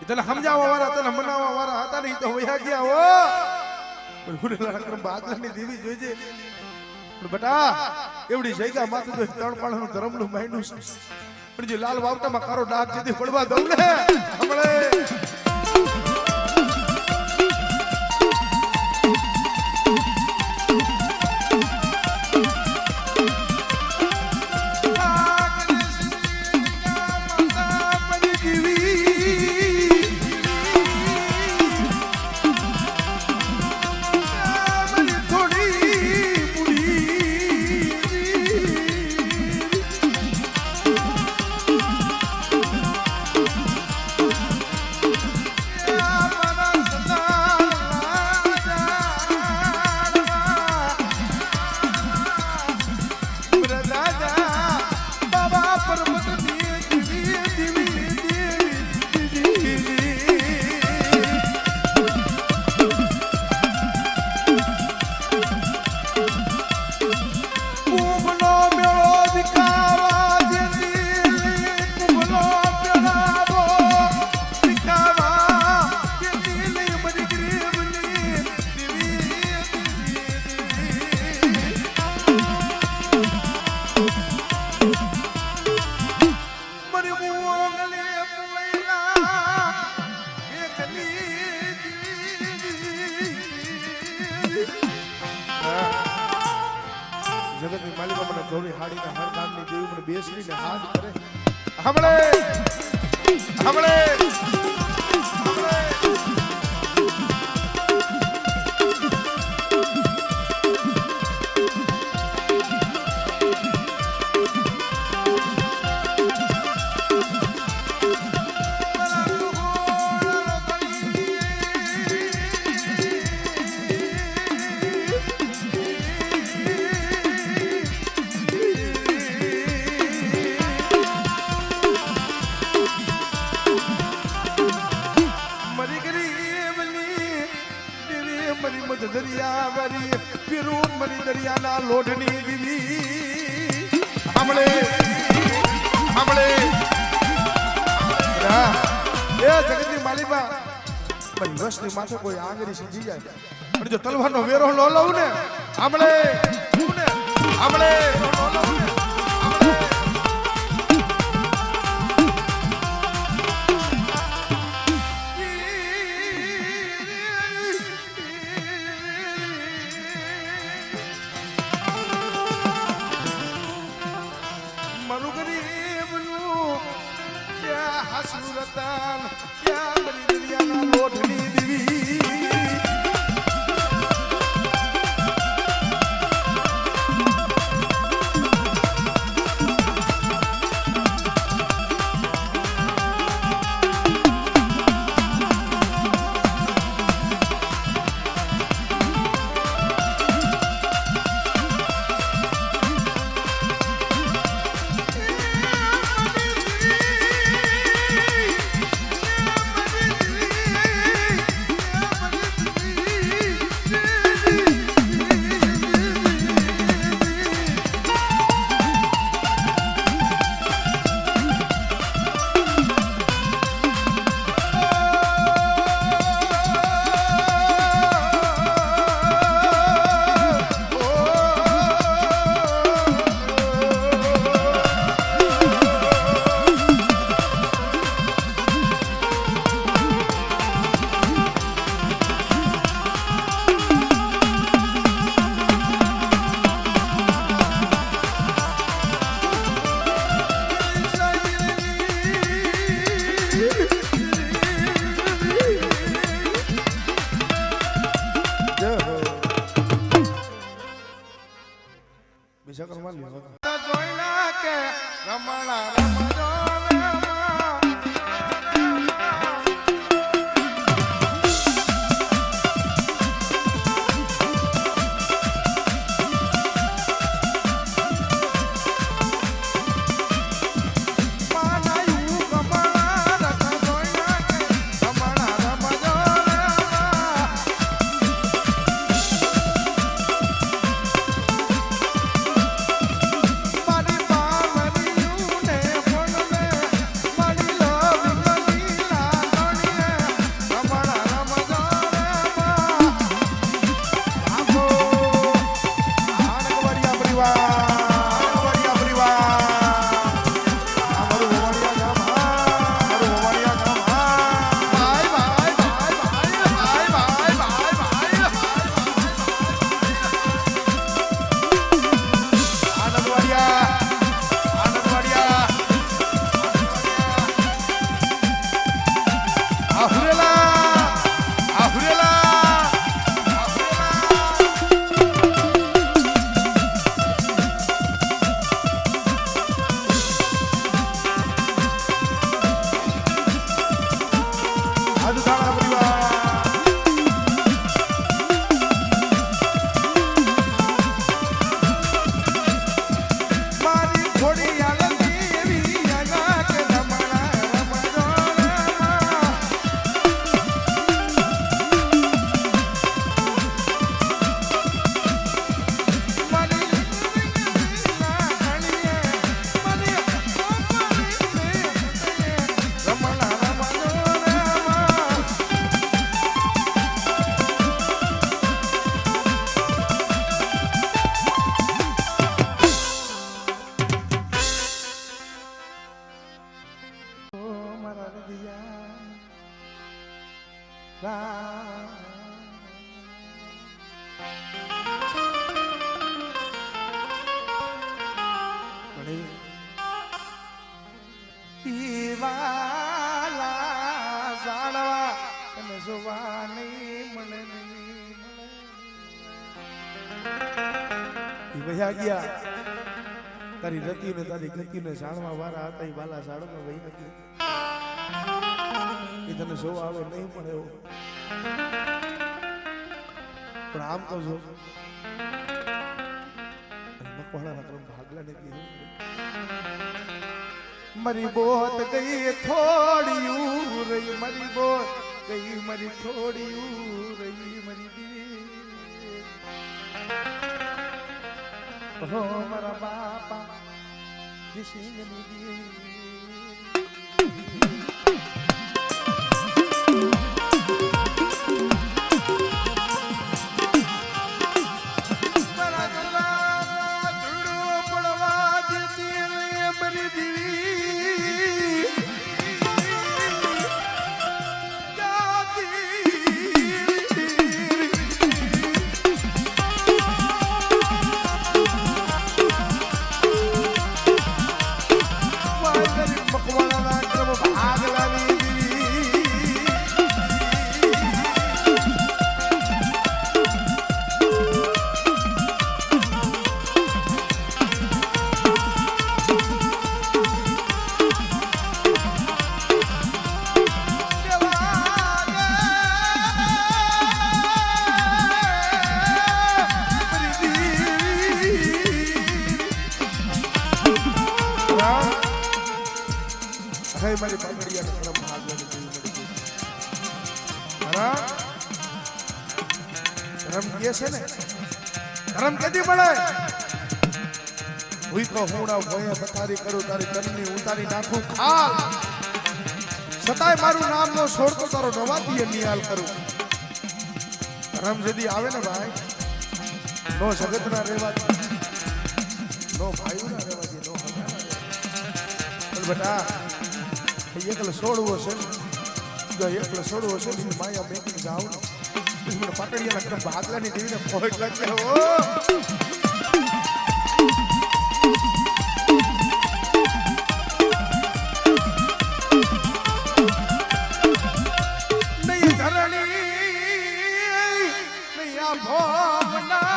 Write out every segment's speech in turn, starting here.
તને સમજાવવા વાળા તને મનાવવા વાળા હતા ને તો વયા ગયા હો પણ ગુનેલા ક્રમ બાદલાની દેવી જોઈજે પણ બટા એવડી જગ્યા માથે તો ત્રણ પાણાનું ધર્મનું માયનું છે પણ જે લાલ વાવટામાં કારો ડાક જેથી પડવા દઉં ને હમણે જગતની માલિકા મને ધોળી હાડીના હર કામની દેવી મને બેસરીને હાથ કરે હમણે હમણે દરિયાવારી પીરું મરી દરિયાના લોઢની દીવી હમણે હમણે એ જગતની માલિકા પણ રસની માથે કોઈ આંગળી સીધી જાય પણ જો તલવારનો વેરો ન લઉં ને હમણે હમણે સુરતાન ક્યાં બની દરિયાના લોઢની દીવી પીવાલા જાળવા અને જોવાની મળે વહ્યા ગયા તારી રતિ ને તારી ગતિ ને જાણવા વાળા હતા એ વાલા જાળમાં વહી નથી એ તને જોવા આવે નહીં પણ એવું પણ આમ તો જો મકવાણા ભાગલા ને મરી બોત ગઈ થોડીયું રહી મરી બોત ગઈ મરી થોડીયું રહી મરી હો મારા બાપા દિશિંગની દી મારી પાઘડિયા કરમ ભાગવાની કરમ કે છે ને કરમ કેદી મળે હુઈ તો હુણા ભોય બતારી કરું તારી તનની ઉતારી નાખું ખાલ સતાય મારું નામ નો છોડતો તારો નવાતીએ નિહાલ કરું કરમ જદી આવે ને ભાઈ નો જગત ના રહેવા નો ભાઈ ના રહેવા નો હગા ના રહેવા બેટા એકલો છોડવો છે જો એકલો છોડવો છે ની માયા બેંકની જાવ ને મને પકડીયા લખન ભાગલાની દેવીને પોઈન્ટ લાગે ઓ નહીં ધરણી નહીં આ ભોગના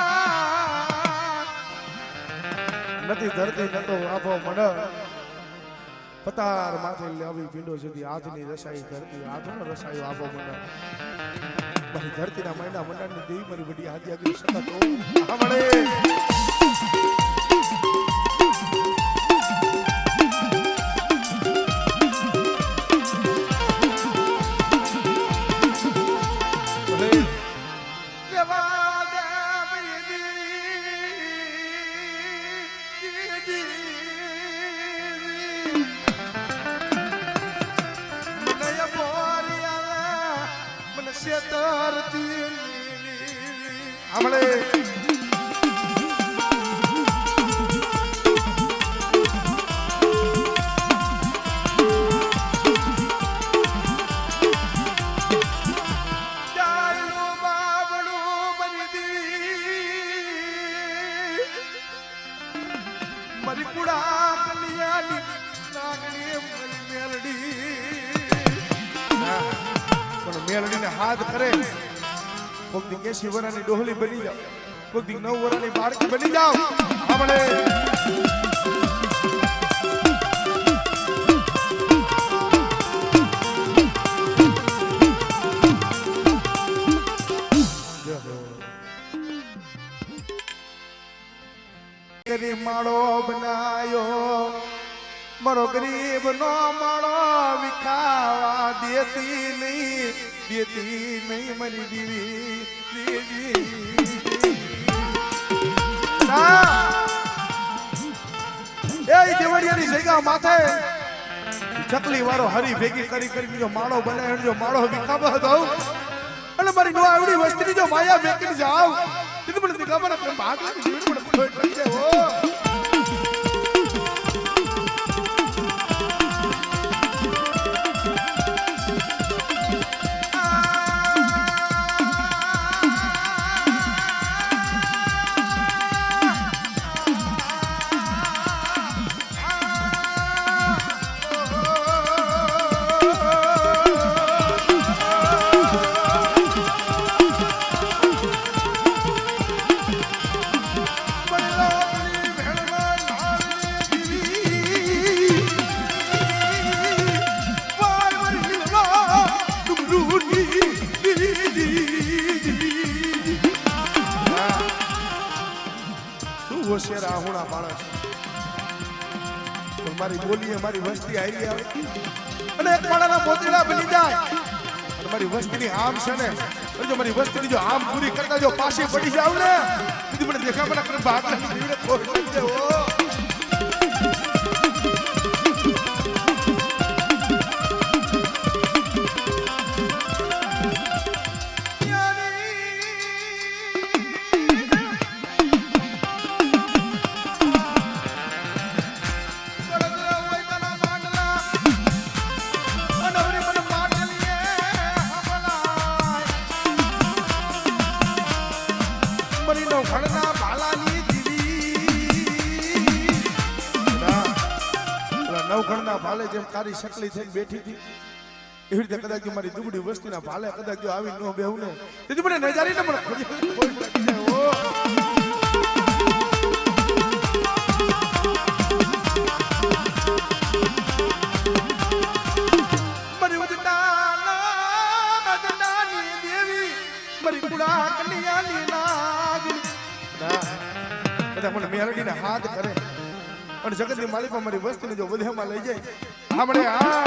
નથી ધરતી નતો આભો મડ પતાર માથે લાવી પીંડો સુધી આજની રસાઈ ધરતી આજનો રસાયો આપો મને મારી ધરતીના મહિના મંડાની દેવી મારી બડી આદિ આગળ સતત સાંભળે મેલડીને હાથ કરે કોક દી 80 વર્ષની ડોહલી બની જાવ કોક દી 9 વર્ષની બાળકી બની જાવ આપણે ગરીબ માળો બનાયો મારો ગરીબ નો માળો વિખાવા દેતી નહીં મરી દીવી એ દેવડિયાની જગ્યા માથે ચકલી વાળો હરી ભેગી કરી જો માળો બનાવ્યો જો માળો વિખાવા દઉં અને મારી નો આવડી વસ્તી જો માયા મેકીને જાવ તે મને ખબર નથી ભાગ લાગી જીવન મને ખોટ લાગે ઓ ટોળા પાડે છે પણ મારી બોલીએ મારી વસ્તી આવી આવે અને એક માળાના મોતીડા બની જાય અને મારી વસ્તીની આમ છે ને જો મારી વસ્તીની જો આમ પૂરી કરતા જો પાછી પડી જાવ ને તેથી મને દેખા મને કરે ભાગલા જીવને ખોટ લઈ દેવો ભાલે જેમ તારી શકલી થઈને બેઠી હતી એવી રીતે કદાચ મારી દુબળી વસ્તીના ભાલે કદાચ જો આવી ન બેહું ને તેથી મને નજારી ને મને ખોઈ લાગી જાય ઓ મારી વદનાની દેવી મારી કુડા કન્યાની નાગી કદાચ મને મેલડીને હાથ કરે અને જગતની માલિકા મારી વસ્તીને જો વધ્યામાં લઈ જાય આપણે આ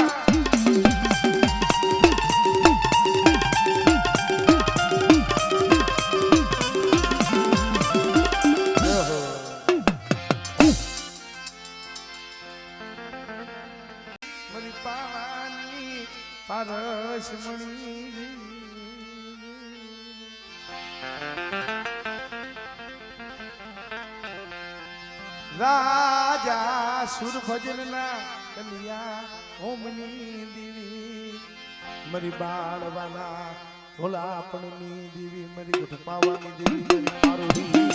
મારી પાવાની પારસમણી રાજા સુરભજનના કન્યા ઓમની દેવી મારી બાળવાલા ભોલાપણની દેવી મારી ગઢપાવાની દેવી પારોડી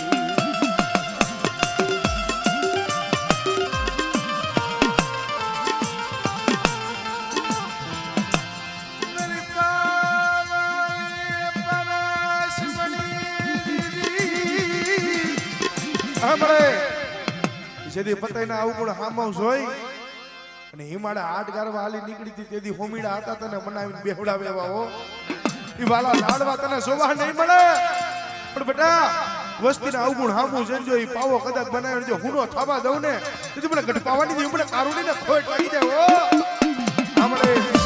જેદી પતાઈ ના આવું પણ હામો જોઈ અને હિમાડા આટ ગારવા હાલી નીકળી હતી તેદી હોમીડા હતા તને બનાવીને બેહડાવે એવા હો ઈ વાલા લાડવા તને સોવા નહીં મળે પણ બેટા વસ્તીના અવગુણ હામું જંજો ઈ પાવો કદાચ બનાવીને જો હુનો થાવા દઉં ને તેથી મને ગઢપાવાની દી મને કારુણી ને ખોટ લાગી જાય હો આમળે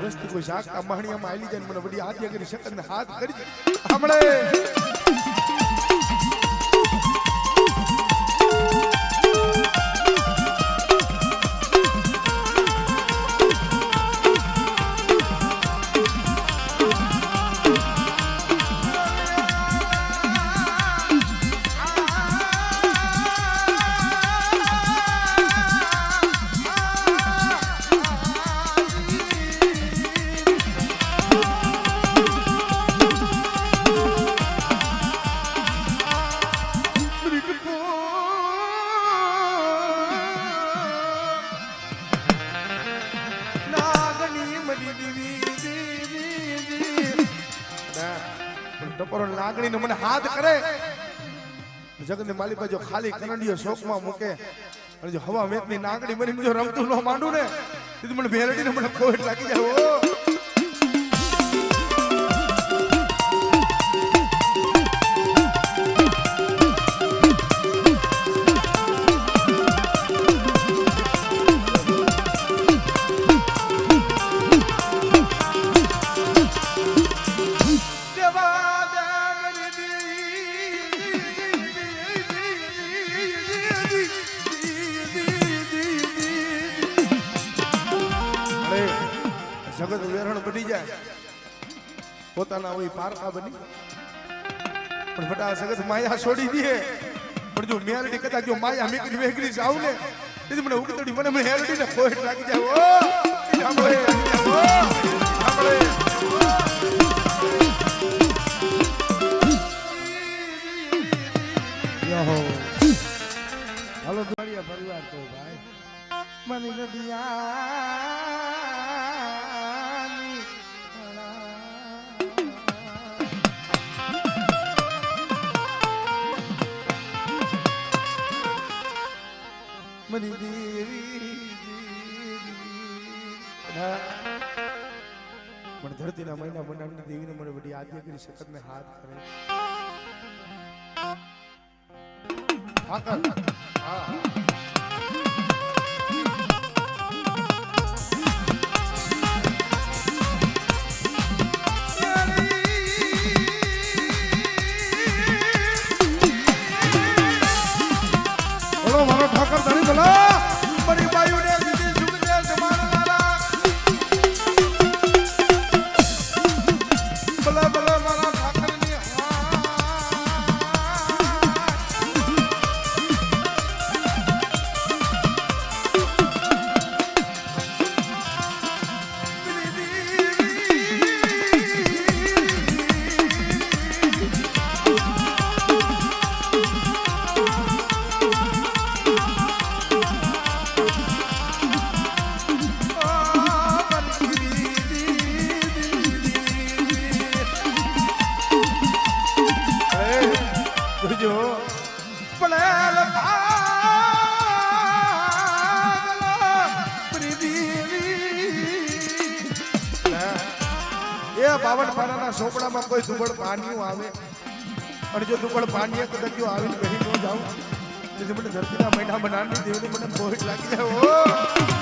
વસ્તુ કોઈ શાક માણિયામાં આલી જાય મને વડી હાથ કરી શકત ને હાથ કરી હમણે લાગણી ને મને હાથ કરે જગતની માલિકા જો ખાલી કરંડીઓ શોકમાં મૂકે અને જો હવા મેઘની નાગણી બની જો રમતું ન માંડું ને તેથી મને ભેરડી ને મને ખોટ લાગી જાય ઓ જગત વેરણ બની જાય પોતાના હોય પારકા બની પણ બટા જગત માયા છોડી દે પણ જો મેલડી કદાચ જો માયા મેકરી વેગરી જાવ ને તેથી મને ઉગતડી મને હેરડી ને ખોટ લાગી જાય ઓ આપણે હાલો દુનિયા પરિવાર તો ભાઈ મને નદિયાની મરી દેવી પણ ધરતીના મહિના બનાવની દેવીને મને બધી આદ્ય કરી શકત ને હાથ કરે ઠાકર હા મારો ઠાકર ધણી બોલા મારી બાયુને દીધી સુગંધે સમાનવાલા ભલે ભલે મારા ઠાકરની બાવન પાડાના સોપડામાં કોઈ દુબળ પાણીઓ આવે અને જો દુબળ પાણી કદાચ આવીને કહી ન જાવ તેથી મને ધરતીના મહિના બનાવની દેવની મને બહુ લાગી જાય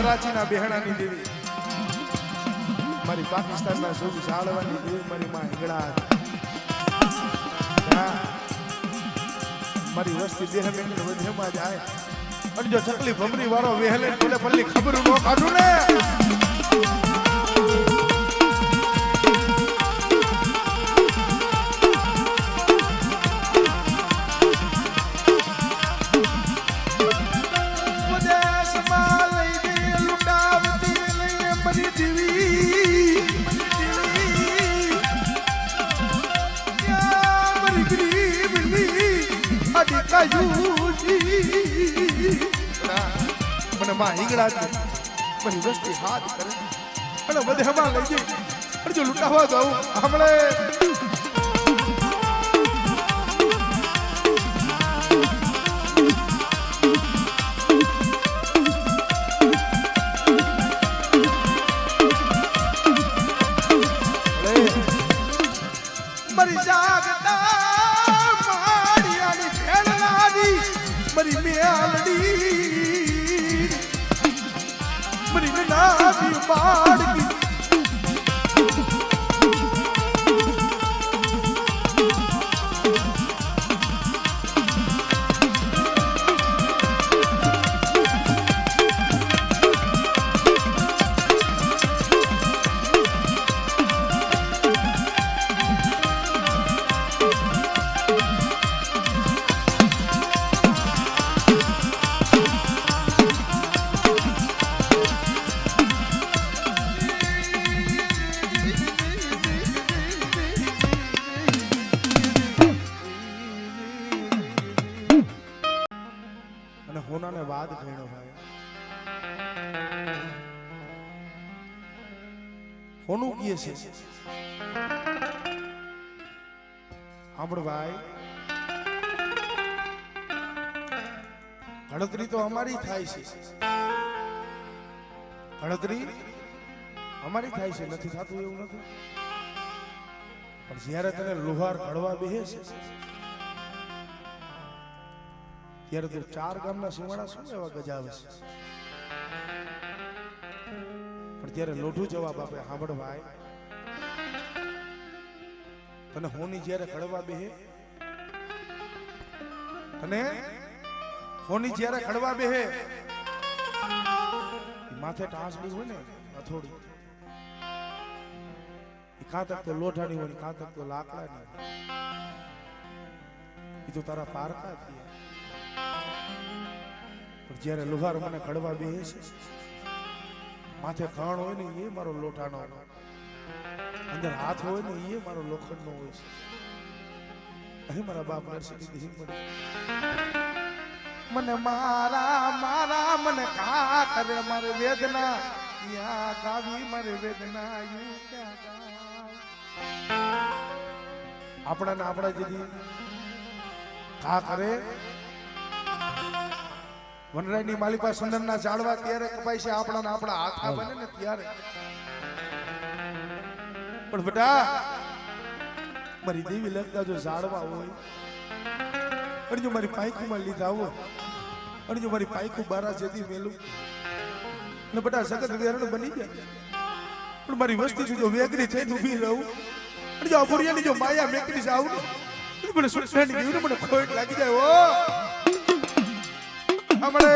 કરાચીના બેહણાની દેવી મારી પાકિસ્તાનના સુખ જાળવાની દેવી મારી માં હિંગળા મારી વસ્તી દેહ મેં વધેમાં જાય અને જો ચકલી ભમરી વાળો વેહલે બોલે પલ્લી ખબર ન કાઢું ને મને માં હિંગળા મારી વસ્તી હાથ કરે અને બધે હમણાં લઈ જઈ અને જો લૂંટાવા જાઉં હમણે મારી જાગતા માળિયાની ખેડલાની મારી મેલડી મારી નાવી માડકી હોનાને વાદ ભેણો ભાઈ હોનું કીએ છે સાંભળ ભાઈ ગણતરી તો અમારી થાય છે ગણતરી અમારી થાય છે નથી થતું એવું નથી પણ જ્યારે તને લોહાર ઘડવા બેસે છે ત્યારે તો ચાર ગામના સીમાડા શું એવા ગજાવે છે પણ ત્યારે લોઢું જવાબ આપે સાંભળ ભાઈ તને હોની જ્યારે કડવા બેહે, તને હોની જ્યારે કડવા બેહે, માથે ટાંસડી હોય ને અથોડી, કાં તક તો લોઢાની હોય, કાં તક તો લાકડાની, એ તો તારા પારકા થયા. પણ જ્યારે લુહાર મને કડવા બેહે છે, માથે કાણ હોય ને એ મારો લોઢાનો, અંદર હાથ હોય ને એ મારો લોખંડનો હોય છે. અહીં મારા બાપ નરસિંહ હિંમત મને મારા મારા મને કા કરે મારી વેદના યા ગાવી મારી વેદના યુ ક્યાં ગાવ. આપણા ને આપણા જેથી કા કરે વનરાયની માલિકા સુંદરના ઝાડવા ત્યારે કપાય છે, આપણા ને આપણા હાથા બને ને ત્યારે. પણ બેટા મારી દેવી લગતા જો ઝાડવા હોય અને જો મારી પાયખુમાં લીધા હોય અને જો મારી પાયખું બારા જેથી મેલું ને બેટા જગત વેરણ બની જાય, પણ મારી વસ્તી જો વેગરી થઈને ઊભી રહું અને જો અભુરિયાની જો માયા મેકરી જાવ ને મને સુટવાની ગયું ને મને ખોટ લાગી જાય. ઓ હમણે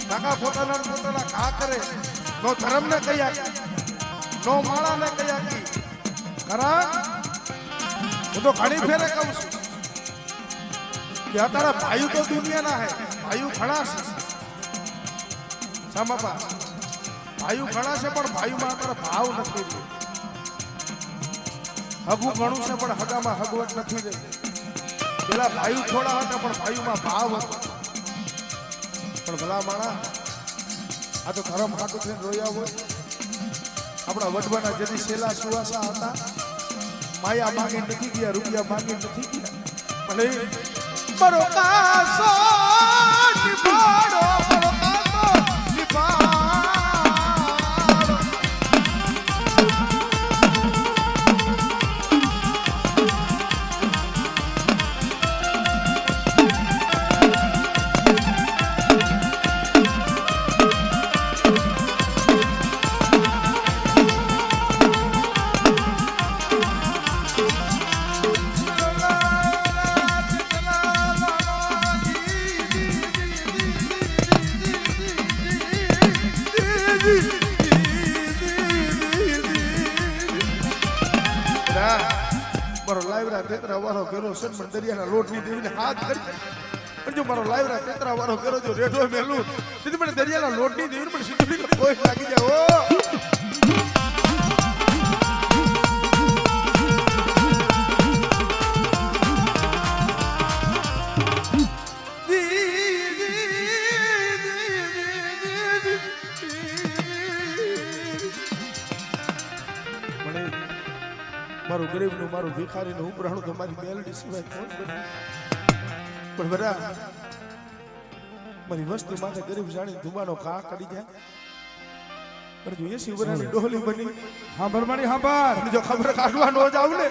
કાકા પોતાના કા કરે નો ધર્મ ને કયા નો માળા ને કયા કરા. હું તો ઘણી ફેરે કહું છું કે અત્યારે ભાઈ તો દુનિયાના હે, ભાઈ ઘણા છે સામાપા, ભાઈ ઘણા છે પણ ભાઈમાં અત્યારે ભાવ નથી રહ્યો. હગું ઘણું છે પણ હગામાં હગવટ નથી રહી. પેલા ભાઈ થોડા હતા પણ ભાઈમાં ભાવ હતો. પણ ભલા માણા આ તો ધરમ હાટું થઈને રોયા હોય. આપણા વડવાના જેથી સેલા સુવાસા હતા, માયા માંગી નથી ગયા, રૂપિયા માંગી નથી ગયા, ભલે મારો કાસો નિભાડો, મારો કાસો નિભાડો. મારો લાઈવરા તેતરા વાળો ઘેરો સન્મન દરિયાના લોટની દેવીને હાથ કરી, પણ જો મારો લાઈવરા તેતરા વાળો ઘેરો જો રેઢો મેલું તેથી મને દરિયાના લોટની દેવીને પણ સીધું કોઈ લાગી જાય. ઓ મારું ગરીબનું મારું ભિખારીનું ઉપરાણું તો મારી મેલડી સિવાય કોણ બને. પણ બધા મારી વસ્તુ માથે ગરીબ જાણી ધુમાનો કા કરી જાય. પણ જો 80 વર્ષની ડોલી બની હા બરમાણી હા બાર જો ખબર કાઢવા ન જાવ ને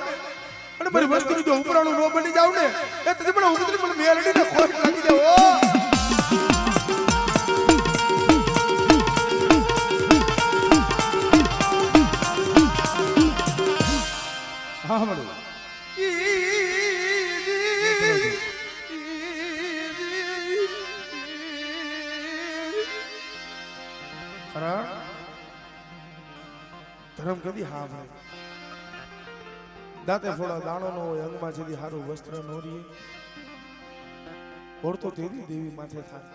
અને મારી વસ્તુનું જો ઉપરાણું ન બની જાવ ને એ તો મને ઉગતરી મને મેલડી ને ખોટ લાગી જાય. ઓ હા મળ્યું ધર્મ કદી હા ભાઈ દાંતે ફોડા દાણો ન હોય અંગમાં જેથી હારું વસ્ત્ર ન રીએ ઓળતો તેવી દેવી માથે થાય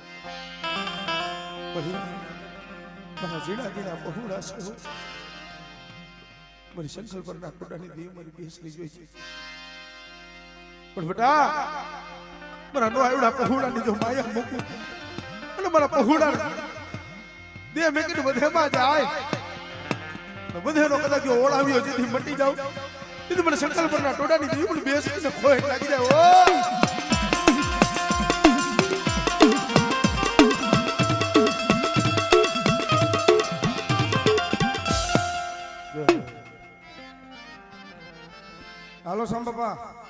પછી મારા જીણા જીણા બહુડા છે મારી શંકર પરના કોડાની દેવી મારી બેસલી જોઈ છે પણ બેટા મારા નો આવડા પહોળાની જો માયા મૂકું અને મારા પહોળા દે મેં કીધું બધેમાં જાય બધેનો કદાચ ઓળાવ્યો જેથી મટી જાવ તેથી મને શંકર પરના ટોડાની દેવી મને બેસી ખોટ લાગી જાય ઓ હાલો સાંબ બાપા